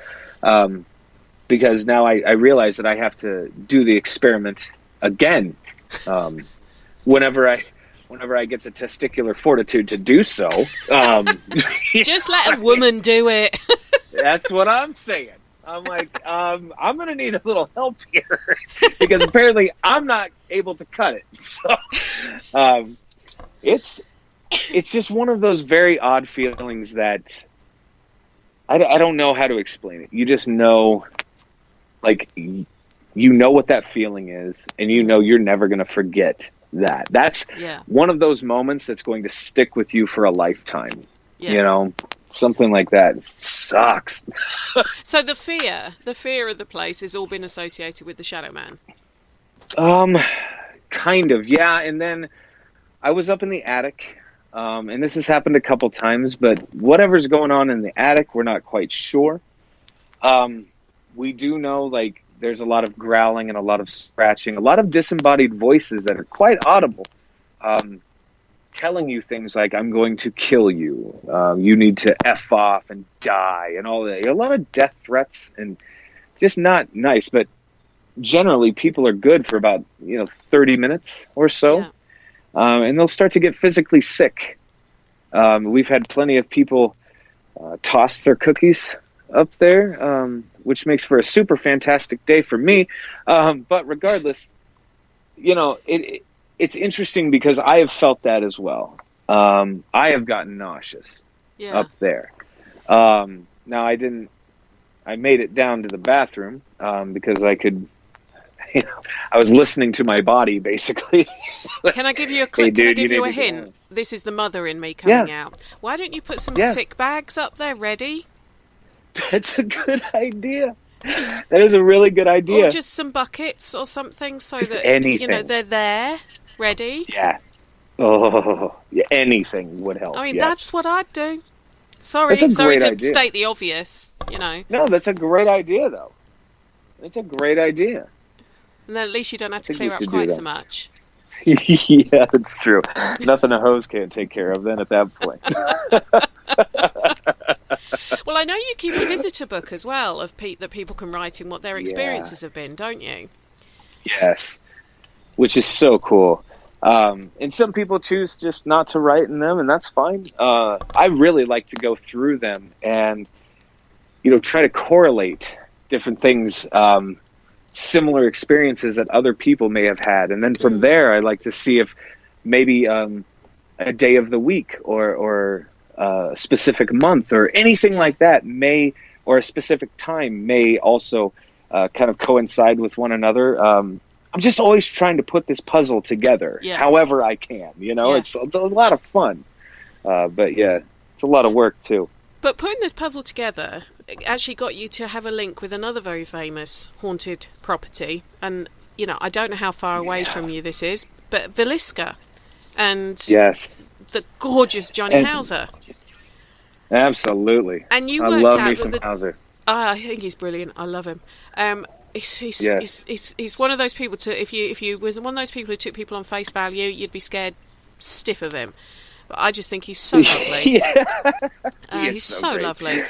Because now I realize that I have to do the experiment again whenever I get the testicular fortitude to do so. Just let a woman do it. That's what I'm saying. I'm like, I'm going to need a little help here because apparently I'm not able to cut it. So it's just one of those very odd feelings that I don't know how to explain it. You just know, like, you know what that feeling is, and you know you're never going to forget that. That's one of those moments that's going to stick with you for a lifetime. Yeah. You know, something like that. It sucks. So the fear of the place has all been associated with the Shadow Man. Kind of, yeah. And then I was up in the attic. And this has happened a couple times, but whatever's going on in the attic, we're not quite sure. We do know, like, there's a lot of growling and a lot of scratching, a lot of disembodied voices that are quite audible, telling you things like, I'm going to kill you, you need to F off and die, and all that. A lot of death threats, and just not nice, but generally people are good for about 30 minutes or so. Yeah. And they'll start to get physically sick. We've had plenty of people toss their cookies up there, which makes for a super fantastic day for me. But regardless, it's interesting because I have felt that as well. I have gotten nauseous up there. Now I made it down to the bathroom because I could. I was listening to my body, basically. Can I give you a clip? Can I give you a hint? This is the mother in me coming out. Why don't you put some sick bags up there ready? That's a good idea. That is a really good idea. Or just some buckets or something so that anything. They're there, ready. Yeah. Oh, yeah, anything would help. I mean, that's what I'd do. Sorry to state the obvious. No, that's a great idea, though. It's a great idea. And then at least you don't have to clear up quite so much. Yeah, that's true. Nothing a hose can't take care of then at that point. Well, I know you keep a visitor book as well of that people can write in what their experiences have been, don't you? Yes, which is so cool. And some people choose just not to write in them, and that's fine. I really like to go through them and, try to correlate different things, similar experiences that other people may have had. And then from there, I like to see if maybe a day of the week or a specific month or anything like that or a specific time may also kind of coincide with one another. I'm just always trying to put this puzzle together however I can. It's a lot of fun. But it's a lot of work too. But putting this puzzle together actually got you to have a link with another very famous haunted property. And, I don't know how far away from you this is, but Villisca and the gorgeous Johnny Hauser. Absolutely. And you I worked love out me some Hauser. I think he's brilliant. I love him. He's one of those people if you was one of those people who took people on face value, you'd be scared stiff of him. But I just think he's so lovely. He's so lovely.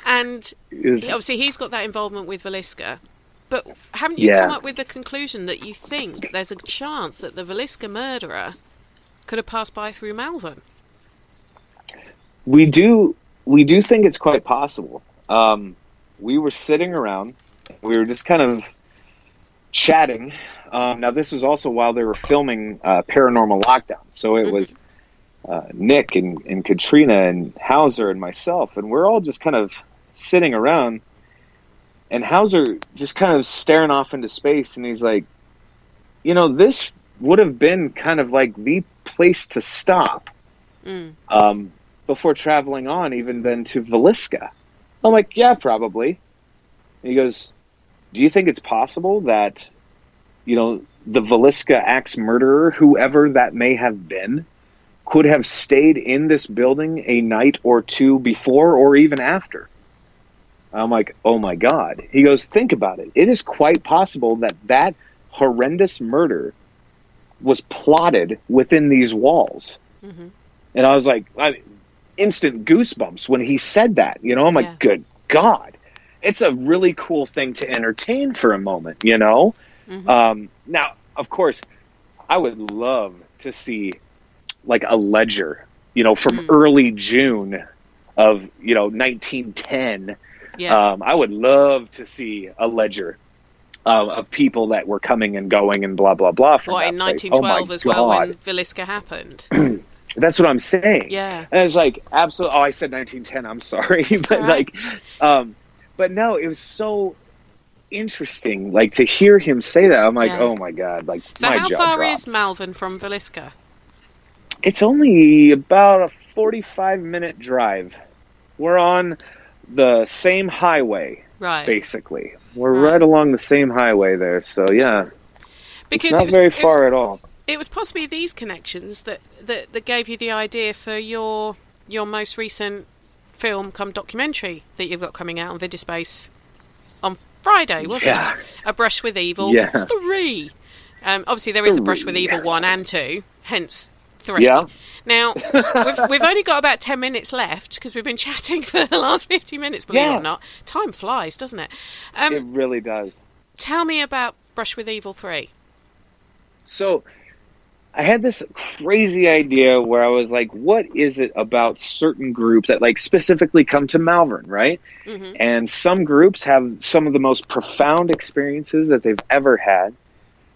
And obviously he's got that involvement with Villisca. But haven't you come up with the conclusion that you think there's a chance that the Villisca murderer could have passed by through Malvern? We do think it's quite possible. We were sitting around. We were just kind of chatting. Now, this was also while they were filming Paranormal Lockdown. So it was Nick and Katrina and Hauser and myself. And we're all just kind of sitting around. And Hauser just kind of staring off into space. And he's like, this would have been kind of like the place to stop before traveling on, even then to Villisca. I'm like, yeah, probably. And he goes, do you think it's possible that, the Villisca axe murderer, whoever that may have been, could have stayed in this building a night or two before or even after? I'm like, oh my God. He goes, think about it. It is quite possible that horrendous murder was plotted within these walls. Mm-hmm. And I was like, instant goosebumps when he said that. I'm like, good God. It's a really cool thing to entertain for a moment, Mm-hmm. Now, of course, I would love to see like a ledger, from early June of, 1910. Yeah. I would love to see a ledger of people that were coming and going and blah, blah, blah. What, in 1912 as well, when Villisca happened? That's what I'm saying. Yeah. And it's like, absolutely. Oh, I said 1910. I'm sorry. But right. But no, it was so interesting, like to hear him say that. I'm like, oh my God. Like, so my how jaw far dropped. is Malvern from Villisca? It's only about a 45-minute drive. We're on the same highway, basically. We're right along the same highway there. So, yeah. Because it's not very far at all. it was possibly these connections that gave you the idea for your most recent film come documentary that you've got coming out on Vidispace on Friday, wasn't it? A Brush with Evil 3. Obviously, there is a Brush with Evil 1 and 2, hence 3. Yeah. Now, we've only got about 10 minutes left because we've been chatting for the last 50 minutes, believe it or not. Time flies, doesn't it? It really does. Tell me about Brush with Evil 3. So, I had this crazy idea where I was like, what is it about certain groups that like specifically come to Malvern, right? Mm-hmm. And some groups have some of the most profound experiences that they've ever had,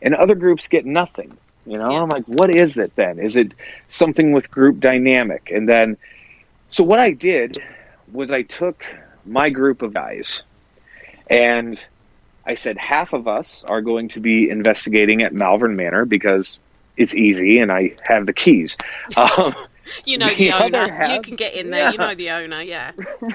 and other groups get nothing. You know, I'm like, what is it then? Is it something with group dynamic? And then, so what I did was I took my group of guys and I said, half of us are going to be investigating at Malvern Manor because it's easy and I have the keys. You know the owner. Half, you can get in there. Yeah. You know the owner, yeah.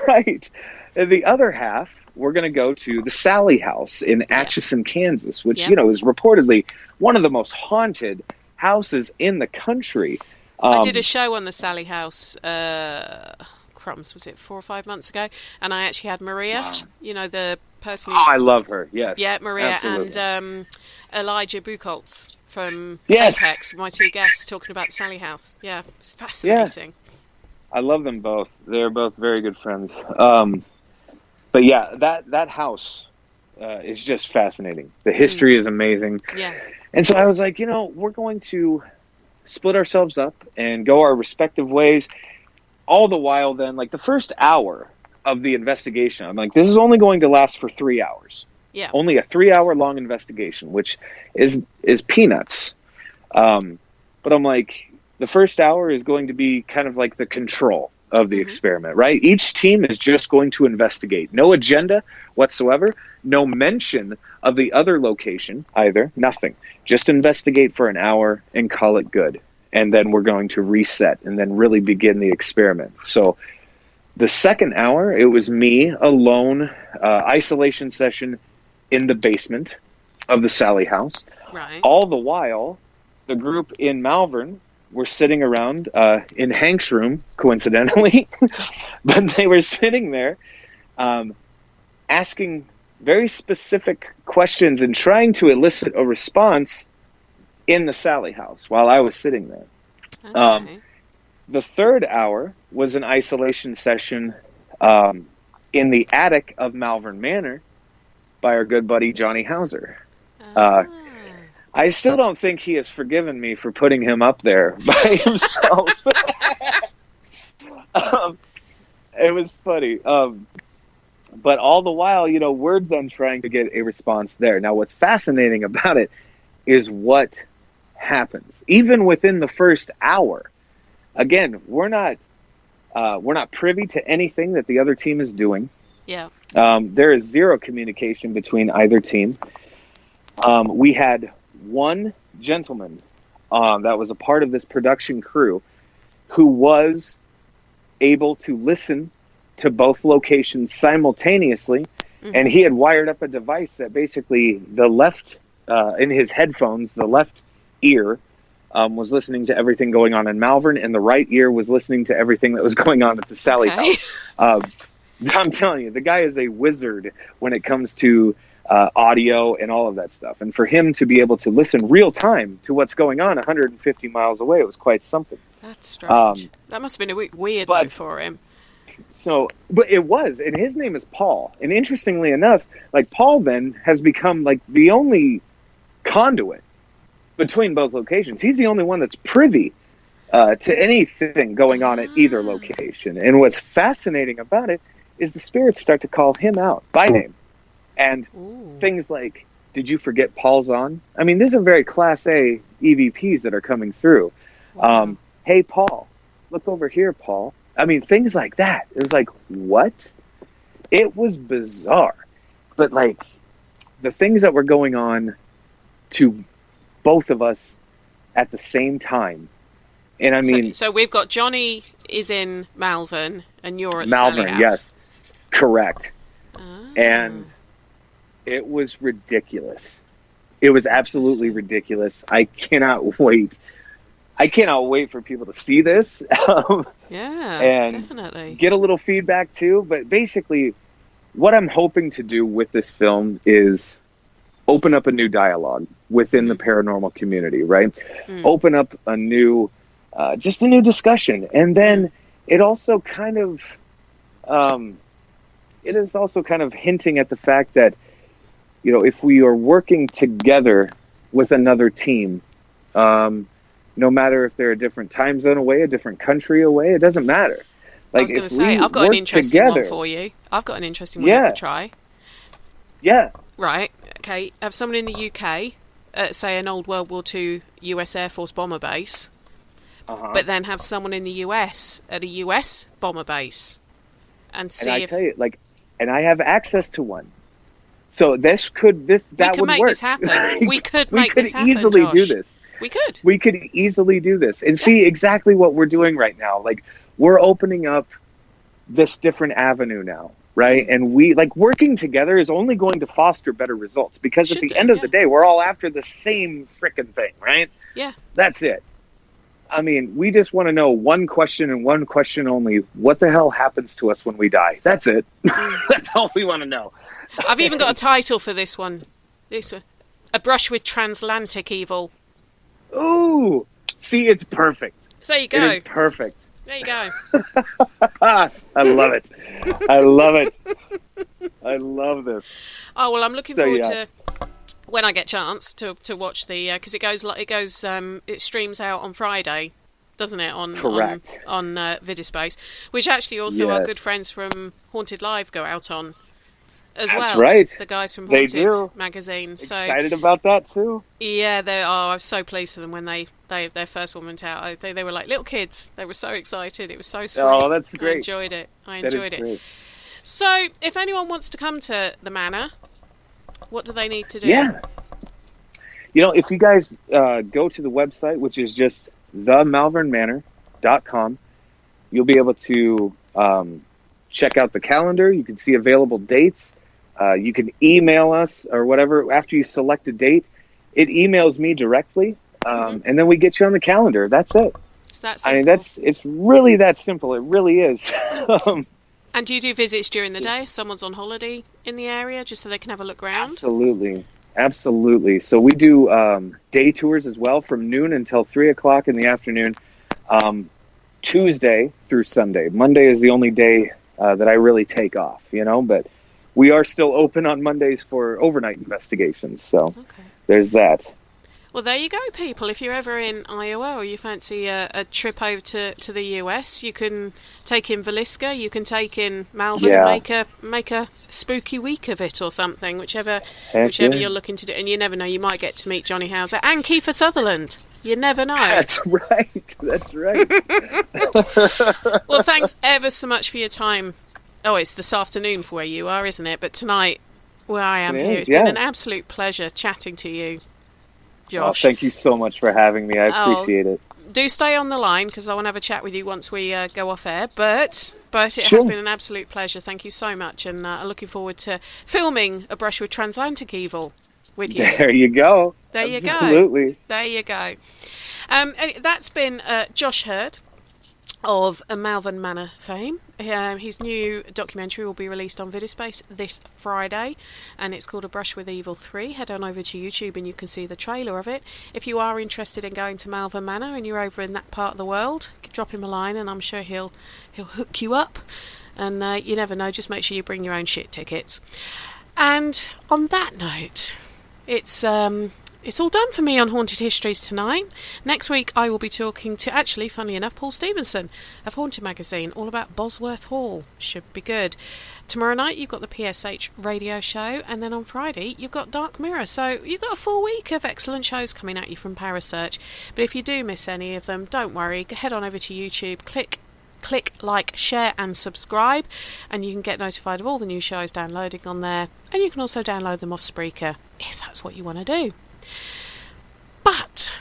Right. And the other half, we're going to go to the Sally House in Atchison, Kansas, which, you know, is reportedly one of the most haunted houses in the country. I did a show on the Sally House, crumbs, was it 4 or 5 months ago? And I actually had Maria, you know, the person who... Oh, I love her, yes. Yeah, Maria, absolutely. And Elijah Buchholz from Yes. Apex, my two guests, talking about the Sally House. Yeah, it's fascinating. Yeah. I love them both. They're both very good friends. But yeah, that house is just fascinating. The history is amazing. Yeah. And so I was like, you know, we're going to split ourselves up and go our respective ways. All the while then, like the first hour of the investigation, I'm like, this is only going to last for 3 hours. Yeah. Only a 3-hour long investigation, which is peanuts. But I'm like, the first hour is going to be kind of like the control of the experiment, right? Each team is just going to investigate. No agenda whatsoever. No mention of the other location either. Nothing. Just investigate for an hour and call it good. And then we're going to reset and then really begin the experiment. So the second hour, it was me alone, isolation session in the basement of the Sally House. Right. All the while, the group in Malvern were sitting around in Hank's room, coincidentally, but they were sitting there asking very specific questions and trying to elicit a response in the Sally House while I was sitting there. Okay. The third hour was an isolation session in the attic of Malvern Manor by our good buddy Johnny Hauser. I still don't think he has forgiven me for putting him up there by himself. It was funny. But all the while, you know, we're then trying to get a response there. Now, what's fascinating about it is what happens. Even within the first hour, again, we're not privy to anything that the other team is doing. Yeah. There is zero communication between either team. We had one gentleman that was a part of this production crew who was able to listen to both locations simultaneously, and he had wired up a device that basically the left, in his headphones, the left ear was listening to everything going on in Malvern, and the right ear was listening to everything that was going on at the Sally House. I'm telling you, the guy is a wizard when it comes to audio and all of that stuff. And for him to be able to listen real time to what's going on 150 miles away, it was quite something. That's strange. That must have been a bit weird, though, for him. So, but it was, and his name is Paul. And interestingly enough, like Paul then has become like the only conduit between both locations. He's the only one that's privy to anything going on at either location. And what's fascinating about it is the spirits start to call him out by name. And things like, did you forget Paul's on? I mean, these are very Class A EVPs that are coming through. Wow. Hey, Paul, look over here, Paul. I mean, things like that. It was like, what? It was bizarre. But, like, the things that were going on to both of us at the same time. And, I mean... So we've got Johnny is in Malvern, and you're at the Malvern, Sally House. Yes. Correct. And... it was ridiculous. It was absolutely ridiculous. I cannot wait. For people to see this. And definitely get a little feedback too. But basically, what I'm hoping to do with this film is open up a new dialogue within the paranormal community, right? Open up a new, just a new discussion. And then it also kind of, it is also kind of hinting at the fact that, you know, if we are working together with another team, no matter if they're a different time zone away, a different country away, it doesn't matter. Like, I was going to say, I've got an interesting one for you. I've got an interesting one you could try. Yeah. Right. Okay. Have someone in the UK at, say, an old World War II US Air Force bomber base, but then have someone in the US at a US bomber base, and see if... tell you, like, and I have access to one. So that would work. We could make this happen. We could easily do this. We could easily do this and see exactly what we're doing right now. Like, we're opening up this different avenue now, right? And we, like, working together is only going to foster better results, because at the end of the day, we're all after the same frickin' thing, right? Yeah. That's it. I mean, we just want to know one question and one question only. What the hell happens to us when we die? That's it. That's all we want to know. I've even got a title for this one. A Brush with Transatlantic Evil. Ooh, see, it's perfect. There you go. It is perfect. There you go. I love it. I love it. I love this. Oh, well, I'm looking forward to, when I get a chance, to watch the, because it streams out on Friday, doesn't it? On Vidispace, which actually also our good friends from Haunted Live go out on as well. That's right. The guys from Haunted magazine. So excited about that too. Yeah, they are. I was so pleased for them when their first one went out. They were like little kids. They were so excited. It was so sweet. Oh, that's great. I enjoyed it. Great. So, if anyone wants to come to the Manor, what do they need to do? Yeah. You know, if you guys go to the website, which is just themalvernmanor.com, you'll be able to check out the calendar. You can see available dates. You can email us or whatever. After you select a date, it emails me directly, and then we get you on the calendar. That's it. It's that simple. I mean, it's really that simple. It really is. And do you do visits during the day if someone's on holiday in the area, just so they can have a look around? Absolutely. So we do day tours as well from noon until 3 o'clock in the afternoon, Tuesday through Sunday. Monday is the only day that I really take off, you know, but we are still open on Mondays for overnight investigations. So there's that. Well, there you go, people. If you're ever in Iowa or you fancy a trip over to the US, you can take in Villisca, you can take in Malvern and make a spooky week of it or something, whichever you're looking to do. And you never know, you might get to meet Johnny Hauser and Kiefer Sutherland. You never know. That's right. Well, thanks ever so much for your time. Oh, it's this afternoon for where you are, isn't it? But tonight, where I am here, it's been an absolute pleasure chatting to you, Josh. Oh, thank you so much for having me. I appreciate it. Do stay on the line, because I want to have a chat with you once we go off air. But it has been an absolute pleasure. Thank you so much, and I'm looking forward to filming A Brush with Transatlantic Evil with you. There you go. Absolutely. There you go. That's been Josh Hurd of Malvern Manor fame. His new documentary will be released on Vidispace this Friday, and it's called A Brush with Evil 3. Head on over to YouTube and you can see the trailer of it. If you are interested in going to Malvern Manor and you're over in that part of the world, drop him a line and I'm sure he'll hook you up. And you never know, just make sure you bring your own shit tickets. And on that note, it's all done for me on Haunted Histories tonight. Next week I will be talking to, actually, funnily enough, Paul Stevenson of Haunted Magazine, all about Bosworth Hall. Should be good. Tomorrow night you've got the PSH radio show, and then on Friday you've got Dark Mirror. So you've got a full week of excellent shows coming at you from Parasearch. But if you do miss any of them, don't worry. Head on over to YouTube, click like, share and subscribe, and you can get notified of all the new shows downloading on there. And you can also download them off Spreaker if that's what you want to do. But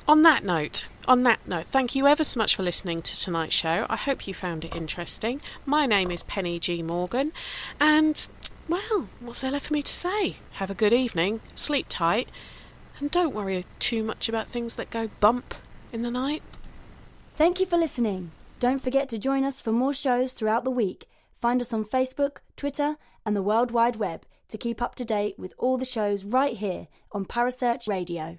on that note, thank you ever so much for listening to tonight's show. I hope you found it interesting. My name is Penny G. Morgan, and, well, what's there left for me to say? Have a good evening, sleep tight, And don't worry too much about things that go bump in the night. Thank you for listening. Don't forget to join us for more shows throughout the week. Find us on Facebook, Twitter, and the World Wide Web to keep up to date with all the shows right here on Parasearch Radio.